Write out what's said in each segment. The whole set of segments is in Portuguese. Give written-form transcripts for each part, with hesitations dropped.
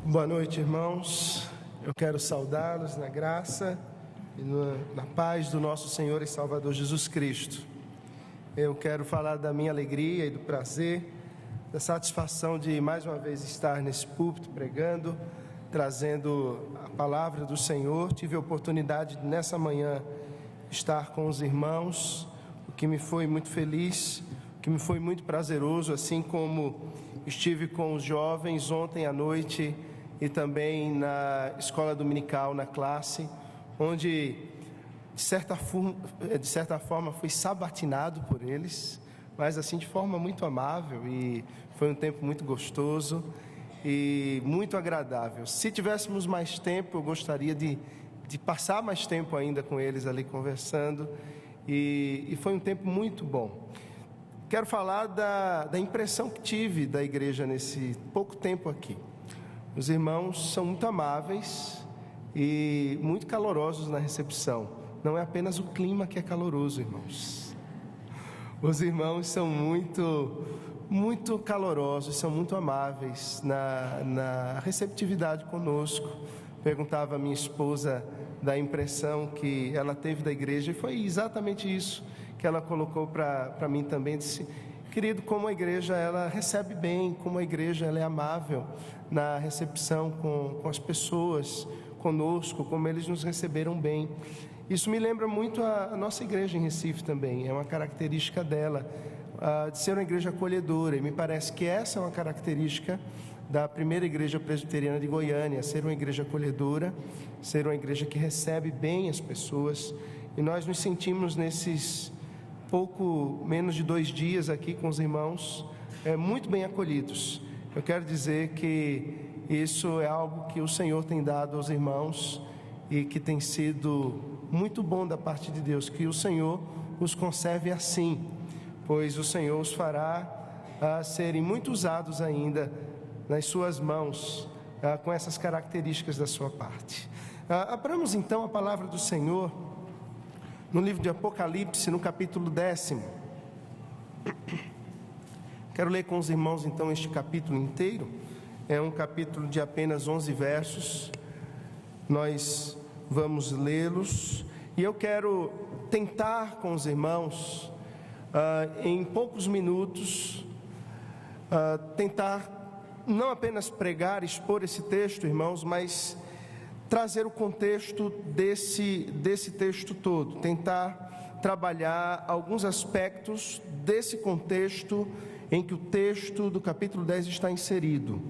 Boa noite, irmãos. Eu quero saudá-los na graça e na paz do nosso Senhor e Salvador Jesus Cristo. Eu quero falar da minha alegria e do prazer, da satisfação de mais uma vez estar nesse púlpito pregando, trazendo a palavra do Senhor. Tive a oportunidade de, nessa manhã, estar com os irmãos, o que me foi muito feliz, o que me foi muito prazeroso, assim como estive com os jovens ontem à noite e também na escola dominical, na classe, onde de certa forma fui sabatinado por eles, mas assim de forma muito amável, e foi um tempo muito gostoso e muito agradável. Se tivéssemos mais tempo, eu gostaria de passar mais tempo ainda com eles ali conversando, e foi um tempo muito bom. Quero falar da impressão que tive da igreja nesse pouco tempo aqui. Os irmãos são muito amáveis e muito calorosos na recepção. Não é apenas o clima que é caloroso, irmãos. Os irmãos são muito calorosos, são muito amáveis na receptividade conosco. Perguntava a minha esposa da impressão que ela teve da igreja, e foi exatamente isso que ela colocou para mim também. Disse: querido, como a igreja ela recebe bem, como a igreja ela é amável na recepção com as pessoas, conosco, como eles nos receberam bem. Isso me lembra muito a nossa igreja em Recife também, é uma característica dela, de ser uma igreja acolhedora, e me parece que essa é uma característica da primeira igreja presbiteriana de Goiânia, ser uma igreja acolhedora, ser uma igreja que recebe bem as pessoas, e nós nos sentimos nesses pouco menos de 2 dias aqui com os irmãos, muito bem acolhidos. Eu quero dizer que isso é algo que o Senhor tem dado aos irmãos e que tem sido muito bom da parte de Deus, que o Senhor os conserve assim, pois o Senhor os fará serem muito usados ainda nas suas mãos, com essas características da sua parte. Abramos então a palavra do Senhor no livro de Apocalipse, no capítulo 10. Quero ler com os irmãos então este capítulo inteiro. É um capítulo de apenas 11 versos. Nós vamos lê-los, e eu quero tentar com os irmãos, em poucos minutos, tentar não apenas pregar, expor esse texto, irmãos, mas trazer o contexto desse texto todo, tentar trabalhar alguns aspectos desse contexto em que o texto do capítulo 10 está inserido.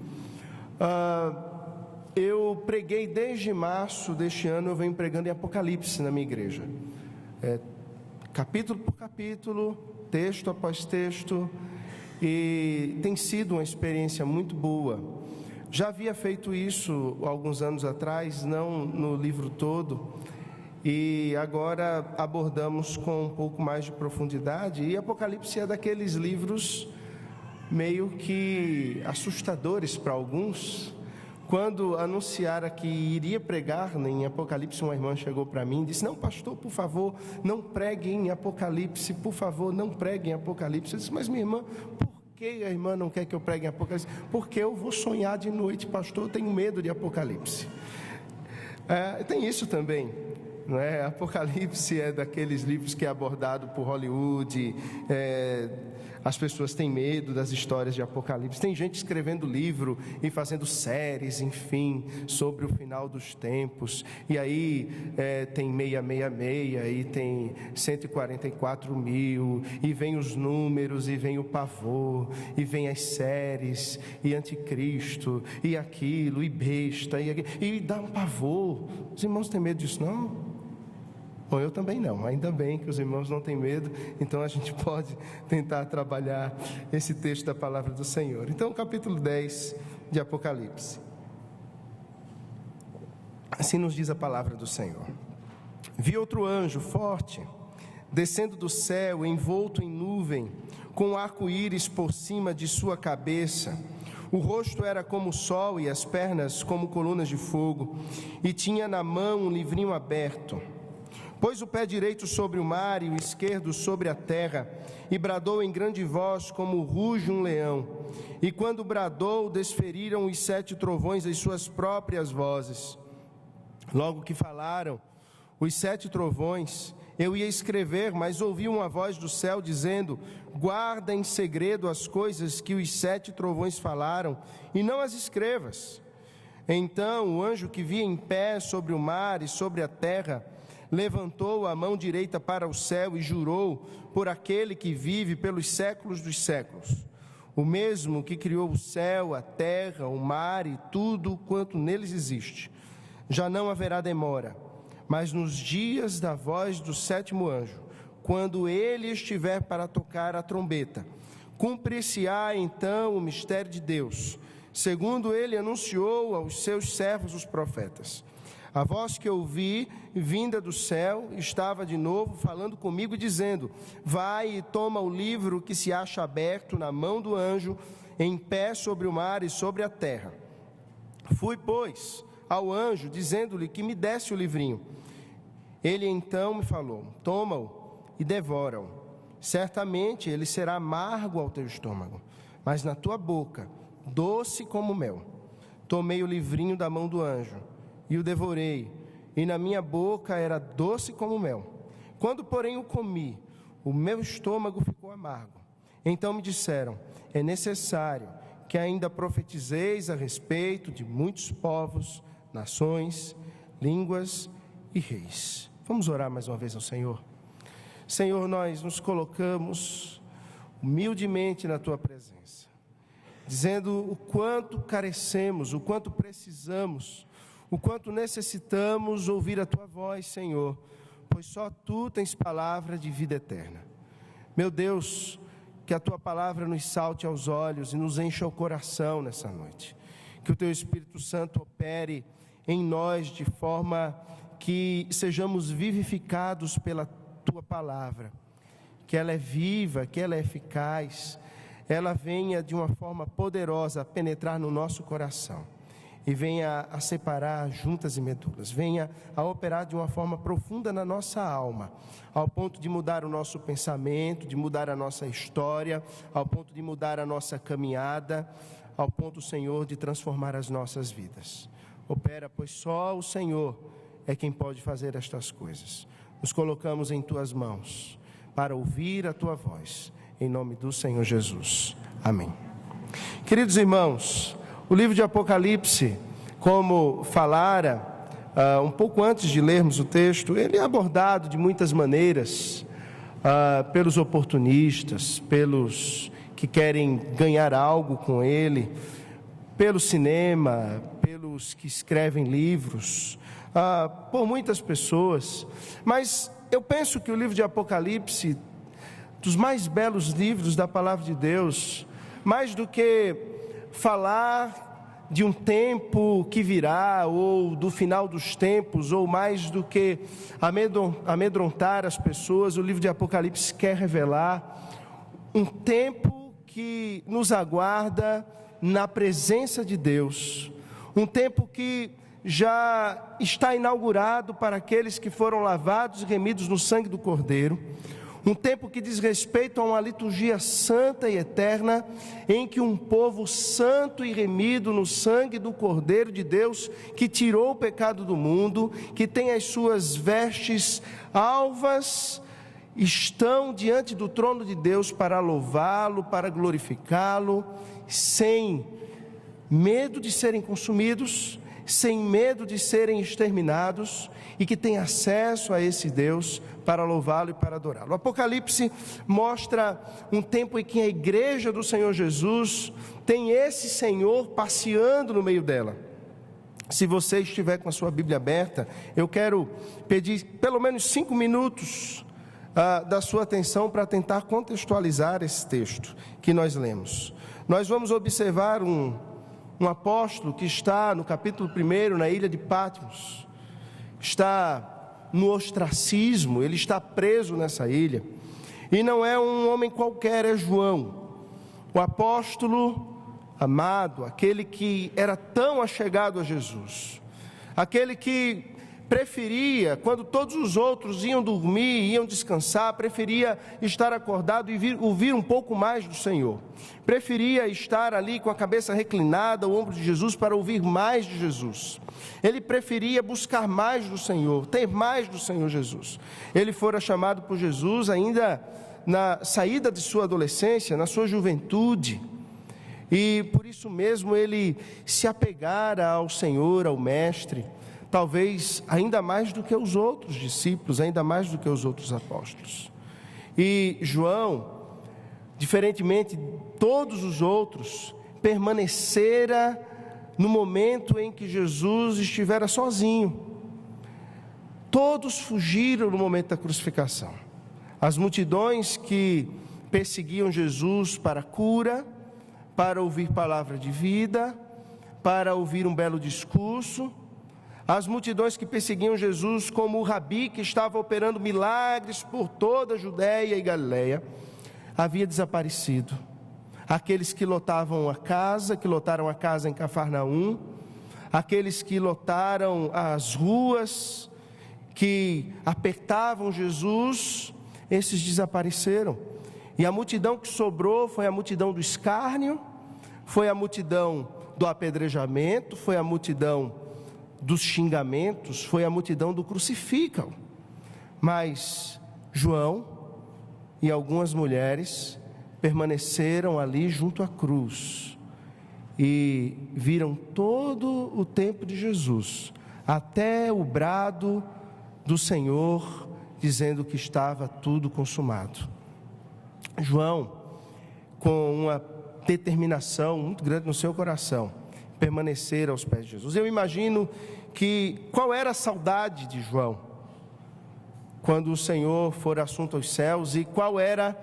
Eu preguei desde março deste ano, eu venho pregando em Apocalipse na minha igreja, capítulo por capítulo, texto após texto, e tem sido uma experiência muito boa. Já havia feito isso alguns anos atrás, não no livro todo, e agora abordamos com um pouco mais de profundidade. E Apocalipse é daqueles livros meio que assustadores para alguns. Quando anunciara que iria pregar em Apocalipse, uma irmã chegou para mim e disse: não, pastor, por favor, não pregue em Apocalipse, por favor, não pregue em Apocalipse. Eu disse: mas minha irmã, por que a irmã não quer que eu pregue em Apocalipse? Porque eu vou sonhar de noite, pastor, eu tenho medo de Apocalipse. Tem isso também, não é? Apocalipse é daqueles livros que é abordado por Hollywood, as pessoas têm medo das histórias de Apocalipse. Tem gente escrevendo livro e fazendo séries, enfim, sobre o final dos tempos. E aí tem 666, e tem 144 mil, e vem os números, e vem o pavor, e vem as séries, e anticristo, e aquilo, e besta, e dá um pavor. Os irmãos têm medo disso, não? Bom, eu também não, ainda bem que os irmãos não têm medo, então a gente pode tentar trabalhar esse texto da palavra do Senhor. Então, capítulo 10 de Apocalipse. Assim nos diz a palavra do Senhor: vi outro anjo forte, descendo do céu, envolto em nuvem, com um arco-íris por cima de sua cabeça. O rosto era como o sol e as pernas como colunas de fogo, e tinha na mão um livrinho aberto. Pôs o pé direito sobre o mar e o esquerdo sobre a terra, e bradou em grande voz como ruge um leão. E quando bradou, desferiram os 7 trovões as suas próprias vozes. Logo que falaram os 7 trovões, eu ia escrever, mas ouvi uma voz do céu dizendo: guarda em segredo as coisas que os 7 trovões falaram, e não as escrevas. Então o anjo que via em pé sobre o mar e sobre a terra levantou a mão direita para o céu e jurou por aquele que vive pelos séculos dos séculos, o mesmo que criou o céu, a terra, o mar e tudo quanto neles existe. Já não haverá demora, mas nos dias da voz do 7º anjo, quando ele estiver para tocar a trombeta, cumprir-se-á então o mistério de Deus, segundo ele anunciou aos seus servos os profetas. A voz que ouvi, vinda do céu, estava de novo falando comigo, dizendo: vai e toma o livro que se acha aberto na mão do anjo, em pé sobre o mar e sobre a terra. Fui, pois, ao anjo, dizendo-lhe que me desse o livrinho. Ele então me falou: toma-o e devora-o. Certamente ele será amargo ao teu estômago, mas na tua boca, doce como mel. Tomei o livrinho da mão do anjo e o devorei, e na minha boca era doce como mel. Quando, porém, o comi, o meu estômago ficou amargo. Então me disseram: é necessário que ainda profetizeis a respeito de muitos povos, nações, línguas e reis. Vamos orar mais uma vez ao Senhor. Senhor, nós nos colocamos humildemente na Tua presença, dizendo o quanto carecemos, o quanto precisamos, o quanto necessitamos ouvir a Tua voz, Senhor, pois só Tu tens palavra de vida eterna. Meu Deus, que a Tua palavra nos salte aos olhos e nos encha o coração nessa noite. Que o Teu Espírito Santo opere em nós de forma que sejamos vivificados pela Tua palavra, que ela é viva, que ela é eficaz, ela venha de uma forma poderosa a penetrar no nosso coração e venha a separar juntas e medulas, venha a operar de uma forma profunda na nossa alma, ao ponto de mudar o nosso pensamento, de mudar a nossa história, ao ponto de mudar a nossa caminhada, ao ponto, Senhor, de transformar as nossas vidas. Opera, pois só o Senhor é quem pode fazer estas coisas. Nos colocamos em Tuas mãos para ouvir a Tua voz, em nome do Senhor Jesus. Amém. Queridos irmãos, o livro de Apocalipse, como falara um pouco antes de lermos o texto, ele é abordado de muitas maneiras pelos oportunistas, pelos que querem ganhar algo com ele, pelo cinema, pelos que escrevem livros, por muitas pessoas. Mas eu penso que o livro de Apocalipse, dos mais belos livros da palavra de Deus, mais do que falar de um tempo que virá, ou do final dos tempos, ou mais do que amedrontar as pessoas, o livro de Apocalipse quer revelar um tempo que nos aguarda na presença de Deus, um tempo que já está inaugurado para aqueles que foram lavados e remidos no sangue do Cordeiro, um tempo que diz respeito a uma liturgia santa e eterna, em que um povo santo e remido no sangue do Cordeiro de Deus, que tirou o pecado do mundo, que tem as suas vestes alvas, estão diante do trono de Deus para louvá-lo, para glorificá-lo, sem medo de serem consumidos, sem medo de serem exterminados, e que tem acesso a esse Deus para louvá-lo e para adorá-lo. O Apocalipse mostra um tempo em que a igreja do Senhor Jesus tem esse Senhor passeando no meio dela. Se você estiver com a sua Bíblia aberta, eu quero pedir pelo menos 5 minutos da sua atenção para tentar contextualizar esse texto que nós lemos. Nós vamos observar um apóstolo que está no capítulo 1, na ilha de Patmos, está no ostracismo, ele está preso nessa ilha, e não é um homem qualquer, é João, o apóstolo amado, aquele que era tão achegado a Jesus, aquele que preferia, quando todos os outros iam dormir, iam descansar, preferia estar acordado e ouvir um pouco mais do Senhor. Preferia estar ali com a cabeça reclinada, o ombro de Jesus, para ouvir mais de Jesus. Ele preferia buscar mais do Senhor, ter mais do Senhor Jesus. Ele fora chamado por Jesus ainda na saída de sua adolescência, na sua juventude. E por isso mesmo ele se apegara ao Senhor, ao Mestre, talvez ainda mais do que os outros discípulos, ainda mais do que os outros apóstolos. E João, diferentemente de todos os outros, permanecera no momento em que Jesus estivera sozinho. Todos fugiram no momento da crucificação. As multidões que perseguiam Jesus para a cura, para ouvir palavra de vida, para ouvir um belo discurso, as multidões que perseguiam Jesus como o Rabi, que estava operando milagres por toda a Judéia e Galileia, havia desaparecido. Aqueles que lotaram a casa em Cafarnaum, aqueles que lotaram as ruas, que apertavam Jesus, esses desapareceram. E a multidão que sobrou foi a multidão do escárnio, foi a multidão do apedrejamento, foi a multidão dos xingamentos, foi a multidão do crucificam. Mas João e algumas mulheres permaneceram ali junto à cruz e viram todo o tempo de Jesus, até o brado do Senhor dizendo que estava tudo consumado. João, com uma determinação muito grande no seu coração, permanecer aos pés de Jesus. Eu imagino qual era a saudade de João quando o Senhor for assunto aos céus, e qual era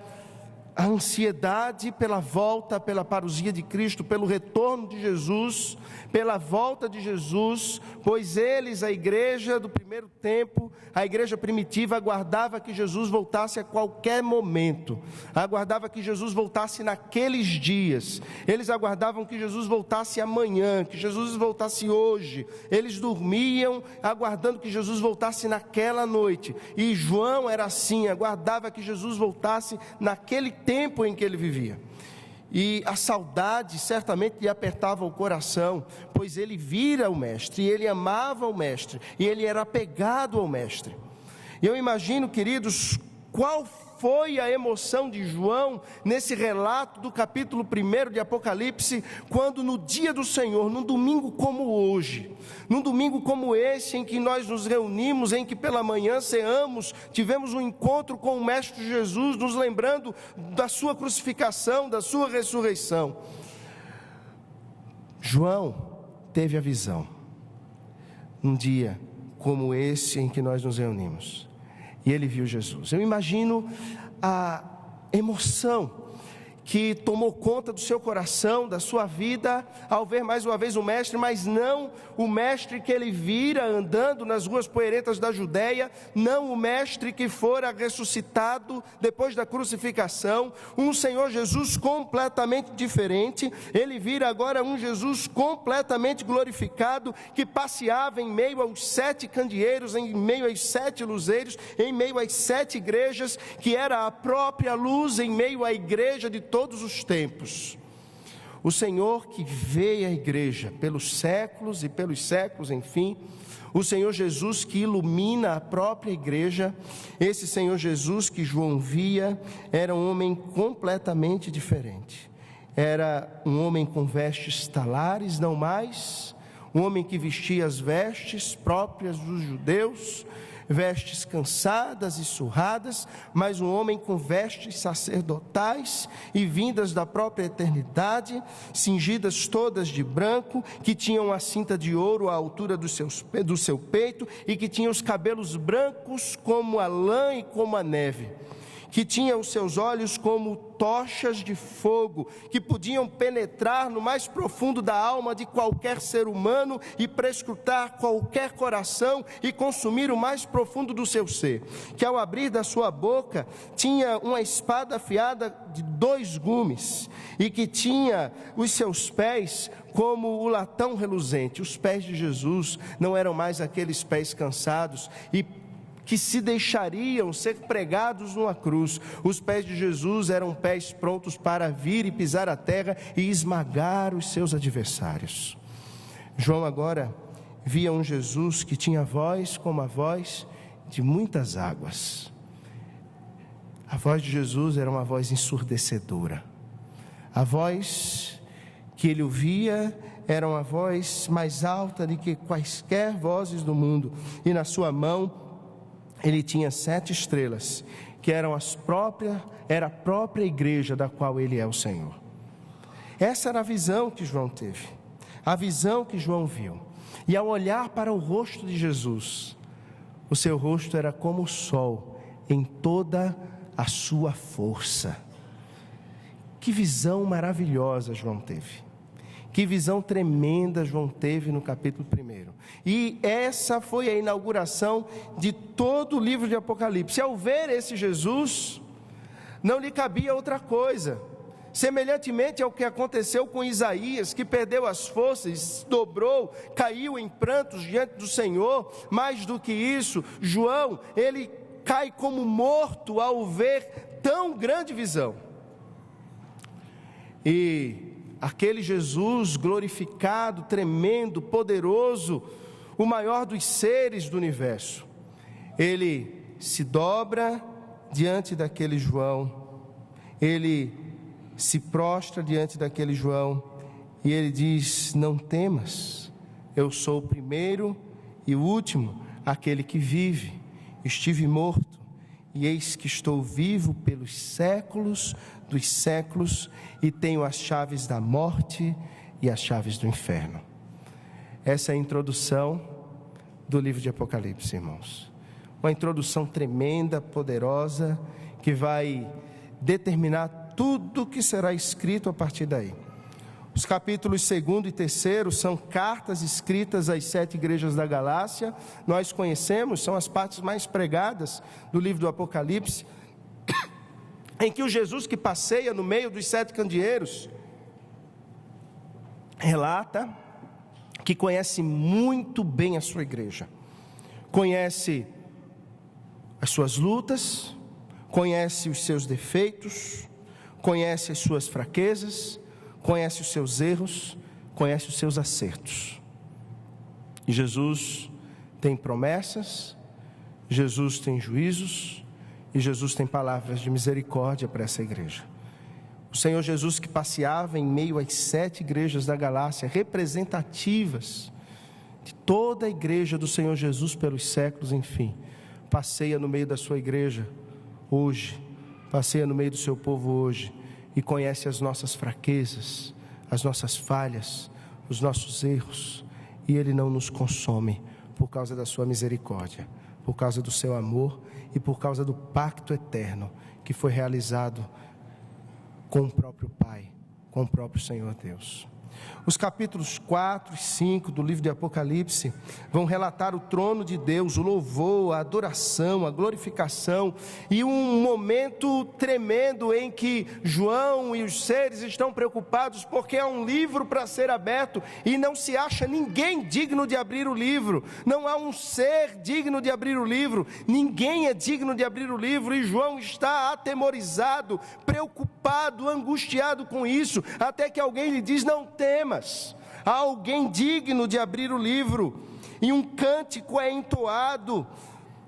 a ansiedade pela volta, pela parousia de Cristo, pelo retorno de Jesus, pela volta de Jesus, pois eles, a igreja do primeiro tempo, a igreja primitiva, aguardava que Jesus voltasse a qualquer momento, aguardava que Jesus voltasse naqueles dias, eles aguardavam que Jesus voltasse amanhã, que Jesus voltasse hoje, eles dormiam aguardando que Jesus voltasse naquela noite, e João era assim, aguardava que Jesus voltasse naquele tempo em que ele vivia. E a saudade certamente lhe apertava o coração, pois ele vira o Mestre, e ele amava o Mestre, e ele era apegado ao Mestre. E eu imagino, queridos, qual foi a emoção de João nesse relato do capítulo 1 de Apocalipse, quando no dia do Senhor, num domingo como hoje, num domingo como esse, em que nós nos reunimos, em que pela manhã ceamos, tivemos um encontro com o Mestre Jesus, nos lembrando da sua crucificação, da sua ressurreição. João teve a visão, um dia como esse em que nós nos reunimos, e ele viu Jesus. Eu imagino a emoção que tomou conta do seu coração, da sua vida, ao ver mais uma vez o Mestre, mas não o Mestre que ele vira andando nas ruas poeirentas da Judéia, não o Mestre que fora ressuscitado depois da crucificação, um Senhor Jesus completamente diferente. Ele vira agora um Jesus completamente glorificado, que passeava em meio aos 7 candeeiros, em meio aos 7 luzeiros, em meio às 7 igrejas, que era a própria luz em meio à igreja de todos os tempos. O Senhor que vê a igreja pelos séculos e pelos séculos, enfim, o Senhor Jesus que ilumina a própria igreja, esse Senhor Jesus que João via, era um homem completamente diferente. Era um homem com vestes talares, não mais, um homem que vestia as vestes próprias dos judeus, vestes cansadas e surradas, mas um homem com vestes sacerdotais e vindas da própria eternidade, cingidas todas de branco, que tinham a cinta de ouro à altura do seu peito, e que tinha os cabelos brancos como a lã e como a neve, que tinha os seus olhos como tochas de fogo, que podiam penetrar no mais profundo da alma de qualquer ser humano e prescrutar qualquer coração e consumir o mais profundo do seu ser, que ao abrir da sua boca tinha uma espada afiada de 2 gumes e que tinha os seus pés como o latão reluzente. Os pés de Jesus não eram mais aqueles pés cansados e que se deixariam ser pregados numa cruz. Os pés de Jesus eram pés prontos para vir e pisar a terra e esmagar os seus adversários. João agora via um Jesus que tinha voz como a voz de muitas águas. A voz de Jesus era uma voz ensurdecedora. A voz que ele ouvia era uma voz mais alta do que quaisquer vozes do mundo. E na sua mão ele tinha 7 estrelas, que era a própria igreja da qual ele é o Senhor. Essa era a visão que João teve, a visão que João viu. E ao olhar para o rosto de Jesus, o seu rosto era como o sol em toda a sua força. Que visão maravilhosa João teve. Que visão tremenda João teve no capítulo 1. E essa foi a inauguração de todo o livro de Apocalipse. Ao ver esse Jesus, não lhe cabia outra coisa. Semelhantemente ao que aconteceu com Isaías, que perdeu as forças, se dobrou, caiu em prantos diante do Senhor. Mais do que isso, João, ele cai como morto ao ver tão grande visão. E aquele Jesus glorificado, tremendo, poderoso, o maior dos seres do universo, ele se dobra diante daquele João, ele se prostra diante daquele João, e ele diz: não temas, eu sou o primeiro e o último, aquele que vive. Estive morto, e eis que estou vivo pelos séculos dos séculos, e tenho as chaves da morte e as chaves do inferno. Essa é a introdução do livro de Apocalipse, irmãos. Uma introdução tremenda, poderosa, que vai determinar tudo o que será escrito a partir daí. Os capítulos 2 e 3 são cartas escritas às 7 igrejas da Galácia. Nós conhecemos, são as partes mais pregadas do livro do Apocalipse, em que o Jesus que passeia no meio dos 7 candeeiros relata que conhece muito bem a sua igreja, conhece as suas lutas, conhece os seus defeitos, conhece as suas fraquezas, conhece os seus erros, conhece os seus acertos. E Jesus tem promessas, Jesus tem juízos, e Jesus tem palavras de misericórdia para essa igreja. O Senhor Jesus, que passeava em meio às 7 igrejas da Galácia, representativas de toda a igreja do Senhor Jesus pelos séculos, enfim, passeia no meio da sua igreja hoje, passeia no meio do seu povo hoje, e conhece as nossas fraquezas, as nossas falhas, os nossos erros, e Ele não nos consome por causa da sua misericórdia, por causa do seu amor e por causa do pacto eterno que foi realizado com o próprio Pai, com o próprio Senhor Deus. Os capítulos 4 e 5 do livro de Apocalipse vão relatar o trono de Deus, o louvor, a adoração, a glorificação e um momento tremendo em que João e os seres estão preocupados porque há um livro para ser aberto e não se acha ninguém digno de abrir o livro. Não há um ser digno de abrir o livro, ninguém é digno de abrir o livro, e João está atemorizado, preocupado, angustiado com isso, até que alguém lhe diz: não temas, há alguém digno de abrir o livro. E um cântico é entoado,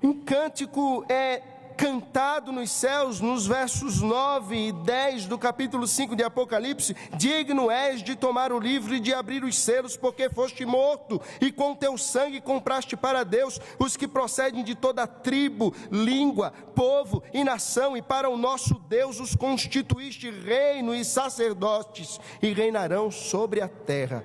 um cântico é cantado nos céus, nos versos 9 e 10 do capítulo 5 de Apocalipse: digno és de tomar o livro e de abrir os selos, porque foste morto, e com teu sangue compraste para Deus os que procedem de toda tribo, língua, povo e nação, e para o nosso Deus os constituíste reino e sacerdotes, e reinarão sobre a terra.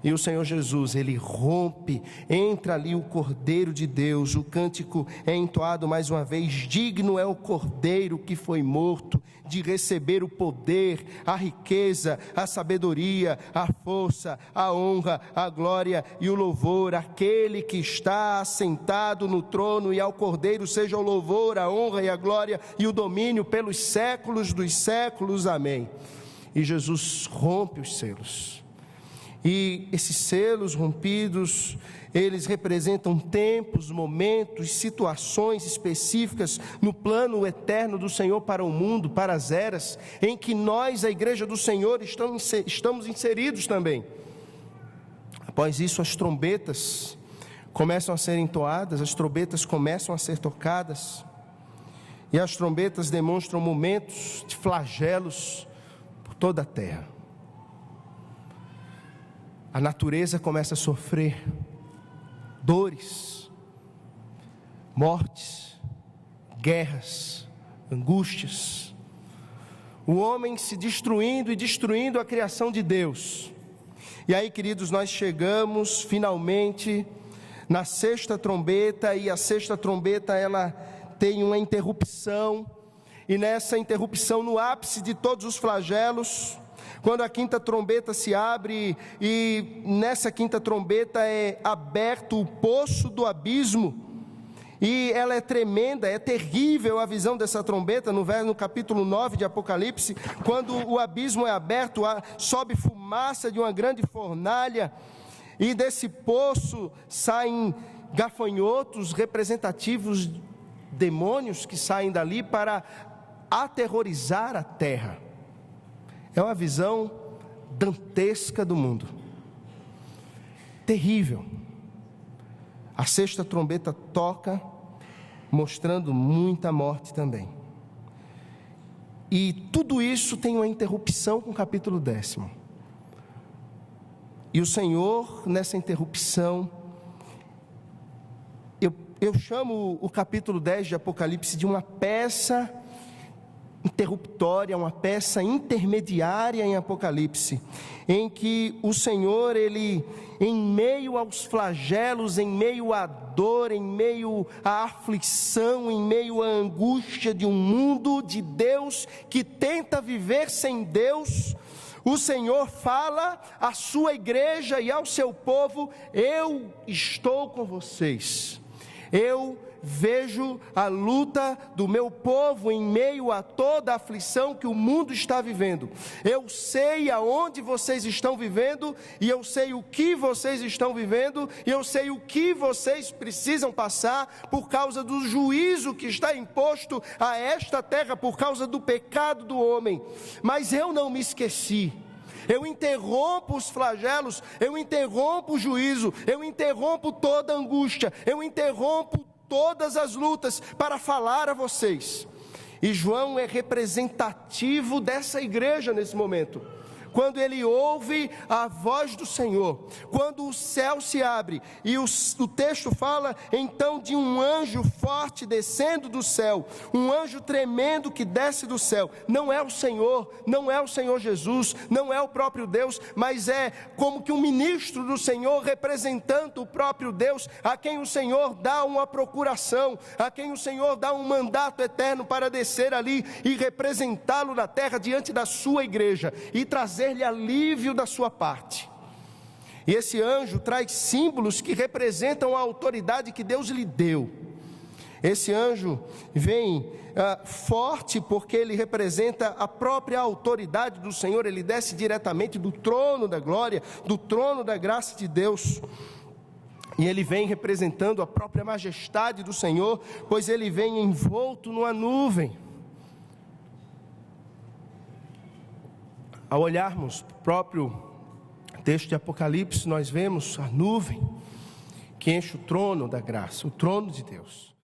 E o Senhor Jesus, Ele rompe, entra ali o Cordeiro de Deus, o cântico é entoado mais uma vez: digno é o Cordeiro que foi morto de receber o poder, a riqueza, a sabedoria, a força, a honra, a glória e o louvor, aquele que está assentado no trono, e ao Cordeiro seja o louvor, a honra e a glória e o domínio pelos séculos dos séculos, amém. E Jesus rompe os selos. E esses selos rompidos, eles representam tempos, momentos, situações específicas no plano eterno do Senhor para o mundo, para as eras, em que nós, a igreja do Senhor, estamos inseridos também. Após isso, as trombetas começam a ser entoadas, as trombetas começam a ser tocadas, e as trombetas demonstram momentos de flagelos por toda a terra. A natureza começa a sofrer dores, mortes, guerras, angústias. O homem se destruindo e destruindo a criação de Deus. E aí, queridos, nós chegamos finalmente na sexta trombeta, e a sexta trombeta ela tem uma interrupção, e nessa interrupção, no ápice de todos os flagelos, quando a quinta trombeta se abre, e nessa quinta trombeta é aberto o poço do abismo, e ela é tremenda, é terrível a visão dessa trombeta, no capítulo 9 de Apocalipse, quando o abismo é aberto, sobe fumaça de uma grande fornalha, e desse poço saem gafanhotos representativos, demônios que saem dali para aterrorizar a terra. É uma visão dantesca do mundo, terrível. A sexta trombeta toca, mostrando muita morte também. E tudo isso tem uma interrupção com o capítulo 10. E o Senhor, nessa interrupção, eu chamo o capítulo 10 de Apocalipse de uma peça interruptória, uma peça intermediária em Apocalipse, em que o Senhor, Ele, em meio aos flagelos, em meio à dor, em meio à aflição, em meio à angústia de um mundo de Deus que tenta viver sem Deus, o Senhor fala à sua igreja e ao seu povo: eu estou com vocês, eu vejo a luta do meu povo em meio a toda a aflição que o mundo está vivendo. Eu sei aonde vocês estão vivendo, e eu sei o que vocês estão vivendo, e eu sei o que vocês precisam passar por causa do juízo que está imposto a esta terra por causa do pecado do homem. Mas eu não me esqueci. Eu interrompo os flagelos, eu interrompo o juízo, eu interrompo toda a angústia, eu interrompo todas as lutas para falar a vocês. E João é representativo dessa igreja nesse momento. Quando ele ouve a voz do Senhor, quando o céu se abre, e o texto fala então de um anjo forte descendo do céu, um anjo tremendo que desce do céu. Não é o Senhor, não é o Senhor Jesus, não é o próprio Deus, mas é como que um ministro do Senhor representando o próprio Deus, a quem o Senhor dá uma procuração, a quem o Senhor dá um mandato eterno para descer ali e representá-lo na terra diante da sua igreja e trazer-lhe alívio da sua parte. E esse anjo traz símbolos que representam a autoridade que Deus lhe deu. Esse anjo vem forte porque ele representa a própria autoridade do Senhor. Ele desce diretamente do trono da glória, do trono da graça de Deus. E ele vem representando a própria majestade do Senhor, pois ele vem envolto numa nuvem. Ao olharmos para o próprio texto de Apocalipse, nós vemos a nuvem que enche o trono da graça, o trono de Deus.